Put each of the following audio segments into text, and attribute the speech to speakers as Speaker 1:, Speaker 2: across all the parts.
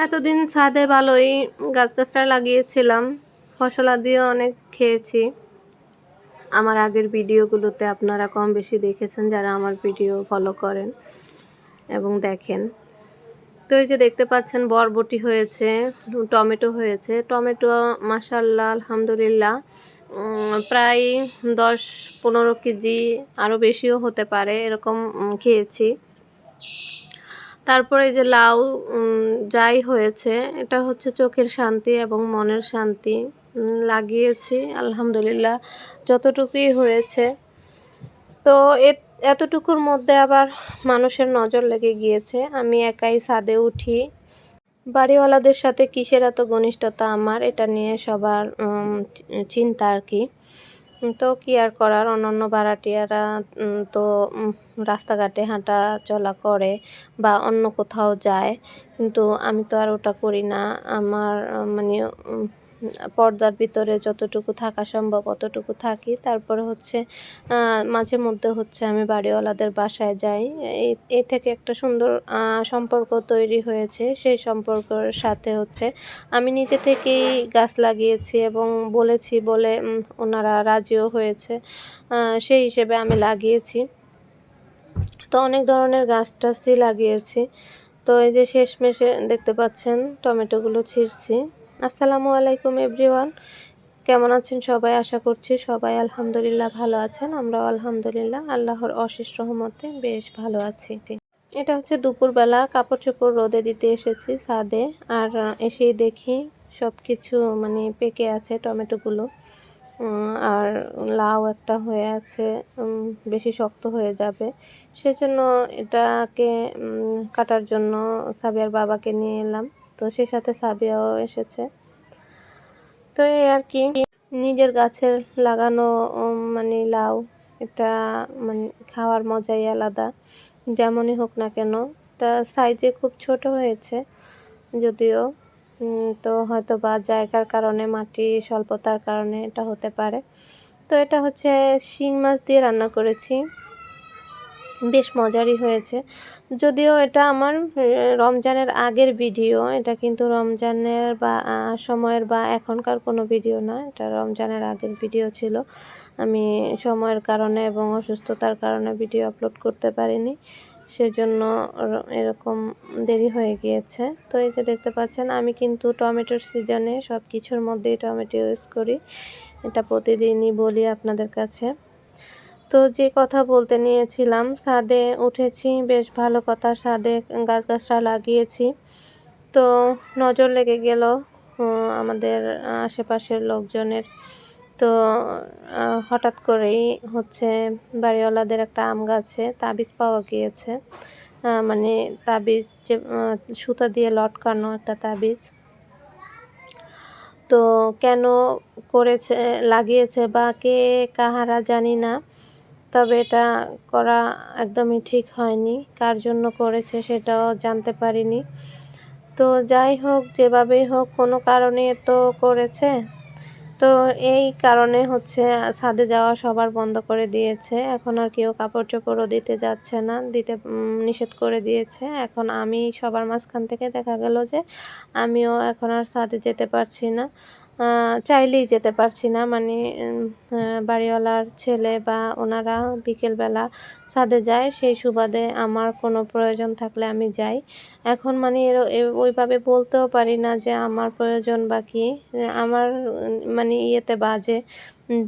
Speaker 1: এতদিন ছাদে ভালোই গাছগাছরা লাগিয়েছিলাম, ফসলাদিও অনেক খেয়েছি। আমার আগের ভিডিওগুলোতে আপনারা কম বেশি দেখেছেন, যারা আমার ভিডিও ফলো করেন এবং দেখেন। তো এই যে দেখতে পাচ্ছেন বরবটি হয়েছে, টমেটো হয়েছে। টমেটো মাশাআল্লাহ আলহামদুলিল্লাহ প্রায় 10-15 কেজি, আরও বেশিও হতে পারে, এরকম খেয়েছি। তারপরে এই যে লাউ যাই হয়েছে, এটা হচ্ছে চোখের শান্তি এবং মনের শান্তি। লাগিয়েছি আলহামদুলিল্লাহ যতটুকুই হয়েছে। তো এতটুকুর মধ্যে আবার মানুষের নজর লেগে গিয়েছে। আমি একাই ছাদে উঠি, বাড়িওয়ালাদের সাথে কিসের এত ঘনিষ্ঠতা আমার, এটা নিয়ে সবার চিন্তা আর কি। তো কি আর করার, অন্যান্য ভাড়াটিয়ারা তো রাস্তাঘাটে হাঁটা চলা করে বা অন্য কোথাও যায়, কিন্তু আমি তো আর ওটা করি না। আমার মানে পর্দার ভিতরে যতটুকু থাকা সম্ভব অতটুকু থাকি। তারপরে হচ্ছে মাঝে মধ্যে হচ্ছে আমি বাড়িওয়ালাদের বাসায় যাই। এই থেকে একটা সুন্দর সম্পর্ক তৈরি হয়েছে। সেই সম্পর্কের সাথে হচ্ছে আমি নিজে থেকেই গাছ লাগিয়েছি এবং বলেছি বলে ওনারা রাজিও হয়েছে। সেই হিসেবে আমি লাগিয়েছি। তো অনেক ধরনের গাছ টাছই লাগিয়েছি। তো এই যে শেষমেশে দেখতে পাচ্ছেন টমেটোগুলো ছিঁড়ছি। আসসালামু আলাইকুম এভরিওয়ান, কেমন আছেন সবাই? আশা করছি সবাই আলহামদুলিল্লাহ ভালো আছেন। আমরাও আলহামদুলিল্লাহ আল্লাহর অশেষ রহমতে বেশ ভালো আছি। এটা হচ্ছে দুপুরবেলা, কাপড় চোপড় রোদে দিতে এসেছি ছাদে। আর এসেই দেখি সব কিছু মানে পেকে আছে টমেটোগুলো, আর লাউ একটা হয়ে আছে, বেশি শক্ত হয়ে যাবে। সেজন্য এটাকে কাটার জন্য সাবিয়ার বাবাকে নিয়ে এলাম। তো সে সাথে সাবিয়াও এসেছে। তো এই আর কি, নিজের গাছের লাগানো মানে লাউ, এটা মানে খাওয়ার মজাই আলাদা, যেমনই হোক না কেন। এটা সাইজে খুব ছোট হয়েছে যদিও, তো হয়তো বা জায়গার কারণে, মাটি স্বল্পতার কারণে এটা হতে পারে। তো এটা হচ্ছে শিং মাছ দিয়ে রান্না করেছি, বেশ মজারই হয়েছে। যদিও এটা আমার রমজানের আগের ভিডিও, এটা কিন্তু রমজানের বা সময়ের বা এখনকার কোনো ভিডিও না, এটা রমজানের আগের ভিডিও ছিল। আমি সময়ের কারণে এবং অসুস্থতার কারণে ভিডিও আপলোড করতে পারিনি, সেজন্য এরকম দেরি হয়ে গিয়েছে। তো এই যে দেখতে পাচ্ছেন, আমি কিন্তু টমেটোর সিজনে সব কিছুর মধ্যেই টমেটো ইউজ করি, এটা প্রতিদিনই বলি আপনাদের কাছে। তো যে কথা বলতে নিয়েছিলাম, ছাদে উঠেছি, বেশ ভালো কথা, ছাদে গাছগাছরা লাগিয়েছি। তো নজর লেগে গেল আমাদের আশেপাশের লোকজনের। তো হঠাৎ করেই হচ্ছে বাড়িওয়ালাদের একটা আম গাছে তাবিজ পাওয়া গিয়েছে, মানে তাবিজ যে সুতা দিয়ে লটকানো একটা তাবিজ। তো কেন করেছে, লাগিয়েছে বা কে কাহারা জানি না, তবে এটা করা একদমই ঠিক হয়নি। কার জন্য করেছে সেটাও জানতে পারিনি। তো যাই হোক, যেভাবেই হোক, কোনো কারণে তো করেছে। তো এই কারণে হচ্ছে ছাদে যাওয়া সবার বন্ধ করে দিয়েছে। এখন আর কেউ কাপড় চোপড়ও দিতে যাচ্ছে না, দিতে নিষেধ করে দিয়েছে। এখন আমি সবার মাঝখান থেকে দেখা গেল যে আমিও এখন আর ছাদে যেতে পারছি না, চাইলেই যেতে পারছি না। মানে বাড়িওয়ালার ছেলে বা ওনারা বিকেলবেলা ছাদে যায়, সেই সুবাদে আমার কোনো প্রয়োজন থাকলে আমি যাই। এখন মানে ওইভাবে বলতেও পারি না যে আমার প্রয়োজন বা কি, আমার মানে ইয়েতে বাজে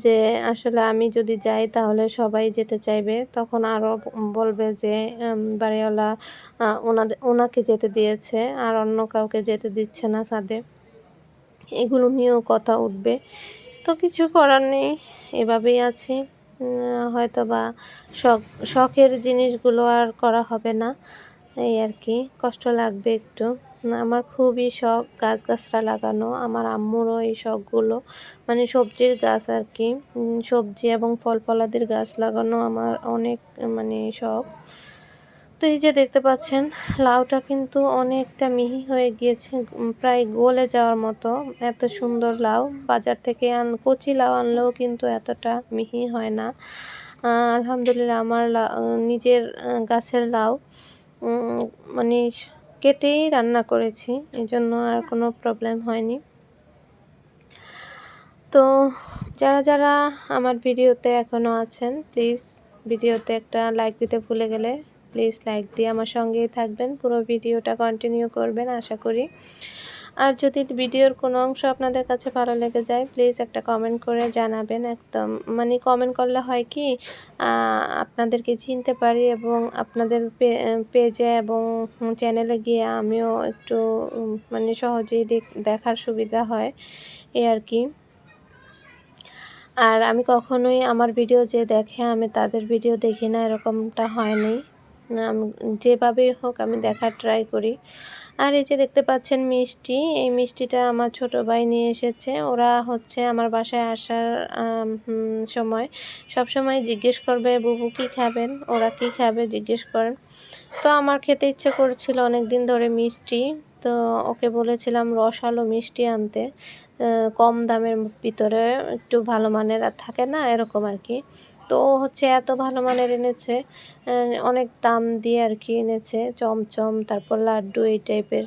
Speaker 1: যে আসলে আমি যদি যাই তাহলে সবাই যেতে চাইবে, তখন আরও বলবে যে বাড়িওয়ালা ওনাকে যেতে দিয়েছে আর অন্য কাউকে যেতে দিচ্ছে না ছাদে, এগুলো নিয়েও কথা উঠবে। তো কিছু করার নেই, এভাবেই আছি। হয়তো বা শখের জিনিসগুলো আর করা হবে না, এই আর কি, কষ্ট লাগবে একটু। আমার খুবই শখ গাছগাছরা লাগানো, আমার আম্মুরও এই শখগুলো, মানে সবজির গাছ আর কি, সবজি এবং ফল ফলাদির গাছ লাগানো আমার অনেক মানে শখ। তো এই যে দেখতে পাচ্ছেন, লাউটা কিন্তু অনেকটা মিহি হয়ে গিয়েছে, প্রায় গলে যাওয়ার মতো, এত সুন্দর লাউ। বাজার থেকে কচি লাউ আনলেও কিন্তু এতটা মিহি হয় না। আলহামদুলিল্লাহ আমার নিজের গাছের লাউ, মানে কেটেই রান্না করেছি, এই জন্য আর কোনো প্রবলেম হয়নি। তো যারা যারা আমার ভিডিওতে এখনও আছেন, প্লিজ ভিডিওতে একটা লাইক দিতে ভুলে গেলে প্লিজ লাইক দিয়ে আমার সঙ্গেই থাকবেন, পুরো ভিডিওটা কন্টিনিউ করবেন আশা করি। আর যদি ভিডিওর কোনো অংশ আপনাদের কাছে ভালো লেগে যায়, প্লিজ একটা কমেন্ট করে জানাবেন। একদম মানে কমেন্ট করলে হয় কি, আপনাদেরকে চিনতে পারি এবং আপনাদের পেজে এবং চ্যানেলে গিয়ে আমিও একটু মানে সহজেই দেখার সুবিধা হয়, এই আর কি। আর আমি কখনোই আমার ভিডিও যে দেখে আমি তাদের ভিডিও দেখি না, এরকমটা হয়নি। আমি যেভাবেই হোক আমি দেখার ট্রাই করি। আর এই যে দেখতে পাচ্ছেন মিষ্টি, এই মিষ্টিটা আমার ছোট ভাই নিয়ে এসেছে। ওরা হচ্ছে আমার বাসায় আসার সময় সবসময় জিজ্ঞেস করবে, বুবু কী খাবেন, ওরা কী খাবে জিজ্ঞেস করেন। তো আমার খেতে ইচ্ছে করছিল অনেক দিন ধরে মিষ্টি, তো ওকে বলেছিলাম রসালো মিষ্টি আনতে, কম দামের ভিতরে একটু ভালো মানের আর থাকে না এরকম আর কি। তো হচ্ছে এত ভালো মানের এনেছে, অনেক দাম দিয়ে আর কি এনেছে, চমচম তারপর লাড্ডু এই টাইপের।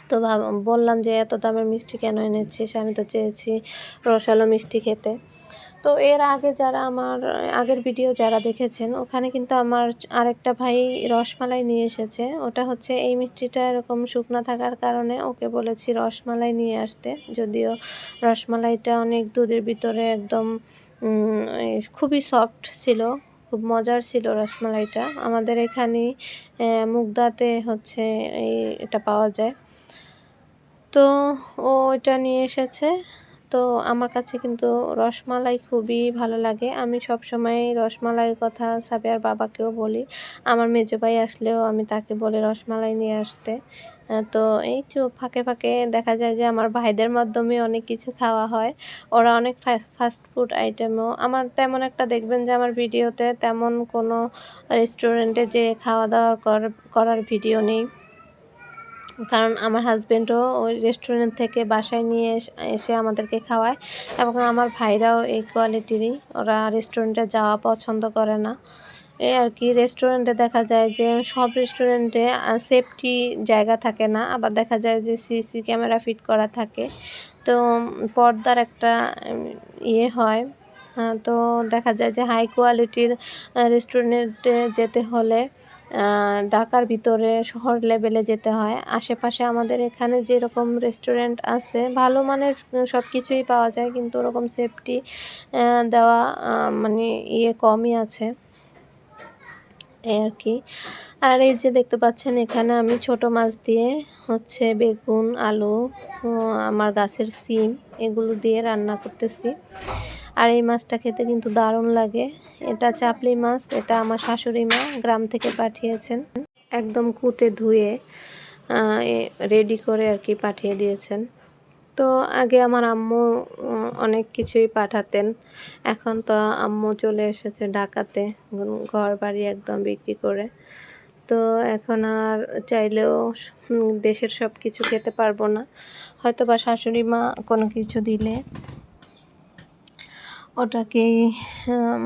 Speaker 1: তো বললাম যে এত দামের মিষ্টি কেন এনেছিস, আমি তো চেয়েছি রসালো মিষ্টি খেতে। তো এর আগে যারা আমার আগের ভিডিও যারা দেখেছেন, ওখানে কিন্তু আমার আরেকটা ভাই রসমালাই নিয়ে এসেছে। ওটা হচ্ছে এই মিষ্টিটা এরকম শুকনা থাকার কারণে ওকে বলেছি রসমালাই নিয়ে আসতে, যদিও রসমালাইটা অনেক দুধের ভিতরে একদম খুবই সফট ছিল, খুব মজার ছিল রসমালাইটা। আমাদের এখানে মুগদাতে হচ্ছে এটা পাওয়া যায়। তো ও এটা নিয়ে এসেছে। তো আমার কাছে কিন্তু রসমালাই খুবই ভালো লাগে। আমি সবসময় রসমালাইয়ের কথা সাবিয়ার বাবাকেও বলি। আমার মেজো ভাই আসলেও আমি তাকে বলি রসমালাই নিয়ে আসতে। তো এই তো ফাঁকে ফাঁকে দেখা যায় যে আমার ভাইদের মাধ্যমে অনেক কিছু খাওয়া হয়। ওরা অনেক ফাস্ট ফুড আইটেমও আমার তেমন একটা দেখবেন যে আমার ভিডিওতে তেমন কোনো রেস্টুরেন্টে যেয়ে খাওয়া দাওয়া করার ভিডিও নেই। কারণ আমার হাজব্যান্ডও ওই রেস্টুরেন্ট থেকে বাসায় নিয়ে এসে আমাদেরকে খাওয়ায়, এবং আমার ভাইরাও এই কোয়ালিটিরই, ওরা রেস্টুরেন্টে যাওয়া পছন্দ করে না। এই আর কি, রেস্টুরেন্টে দেখা যায় যে সব রেস্টুরেন্টে সেফটি জায়গা থাকে না, আবার দেখা যায় যে সিসি ক্যামেরা ফিট করা থাকে, তো পর্দার একটা হয়। তো দেখা যায় যে হাই কোয়ালিটির রেস্টুরেন্টে যেতে হলে ঢাকার ভিতরে শহর লেভেলে যেতে হয়। আশেপাশে আমাদের এখানে যেরকম রেস্টুরেন্ট আছে ভালো মানের সব কিছুই পাওয়া যায়, কিন্তু ওরকম সেফটি দেওয়া মানে কমই আছে, এই আর কি। আর এই যে দেখতে পাচ্ছেন এখানে আমি ছোট মাছ দিয়ে হচ্ছে বেগুন, আলু, আমার গাছের সিম এগুলো দিয়ে রান্না করতেছি। আর এই মাছটা খেতে কিন্তু দারুণ লাগে। এটা চাপলি মাছ, এটা আমার শাশুড়ি মা গ্রাম থেকে পাঠিয়েছেন, একদম কুটে ধুয়ে রেডি করে আর কি পাঠিয়ে দিয়েছেন। তো আগে আমার আম্মু অনেক কিছুই পাঠাতেন, এখন তো আম্মু চলে এসেছে ঢাকাতে, ঘর বাড়ি একদম বিক্রি করে। তো এখন আর চাইলেও দেশের সব কিছু খেতে পারবো না, হয়তো বা শাশুড়ি মা কোনো কিছু দিলে ওটাকেই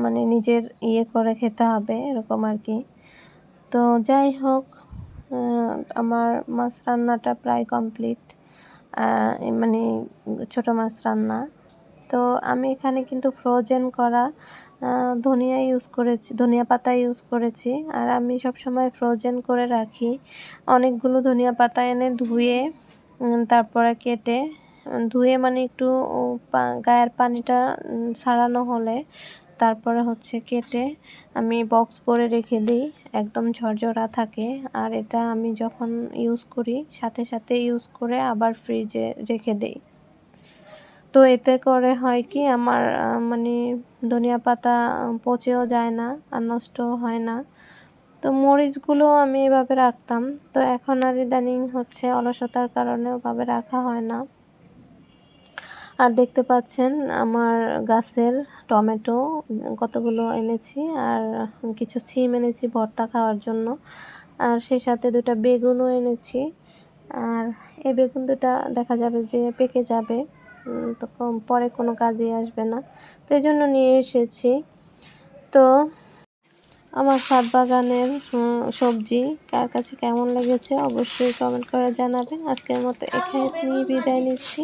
Speaker 1: মানে নিজের করে খেতে হবে, এরকম আর কি। তো যাই হোক, আমার মাছ রান্নাটা প্রায় কমপ্লিট, মানে ছোটো মাছ রান্না। তো আমি এখানে কিন্তু ফ্রোজেন করা ধনিয়া ইউজ করেছি, ধনিয়া পাতা ইউজ করেছি। আর আমি সবসময় ফ্রোজেন করে রাখি, অনেকগুলো ধনিয়া পাতা এনে ধুয়ে তারপরে কেটে ধুয়ে মানে একটু গায়ের পানিটা ছাড়ানো হলে তারপরে হচ্ছে কেটে আমি বক্স করে রেখে দিই, একদম ঝরঝরা থাকে। আর এটা আমি যখন ইউজ করি সাথে সাথে ইউজ করে আবার ফ্রিজে রেখে দিই। তো এতে করে হয় কি, আমার মানে ধনিয়া পাতা পচেও যায় না আর নষ্টও হয় না। তো মরিচগুলো আমি এভাবে রাখতাম, তো এখন আর ইদানিং হচ্ছে অলসতার কারণে ওভাবে রাখা হয় না। আর দেখতে পাচ্ছেন আমার গাছের টমেটো কতগুলো এনেছি, আর কিছু সিম এনেছি ভর্তা খাওয়ার জন্য, আর সেই সাথে 2টা বেগুনও এনেছি। আর এই বেগুন দুটা দেখা যাবে যে পেকে যাবে, তো পরে কোনো কাজে আসবে না, তো এই জন্য নিয়ে এসেছি। তো আমার ছাদ বাগানের সবজি কার কাছে কেমন লেগেছে অবশ্যই কমেন্ট করে জানাবেন। আজকের মতো এখানেই বিদায় নিচ্ছি।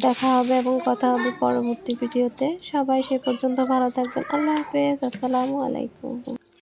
Speaker 1: দেখা হবে এবং কথা হবে পরবর্তী ভিডিওতে। সবাই সে পর্যন্ত ভালো থাকবেন। আল্লাহ হাফেজ। আসসালামু আলাইকুম।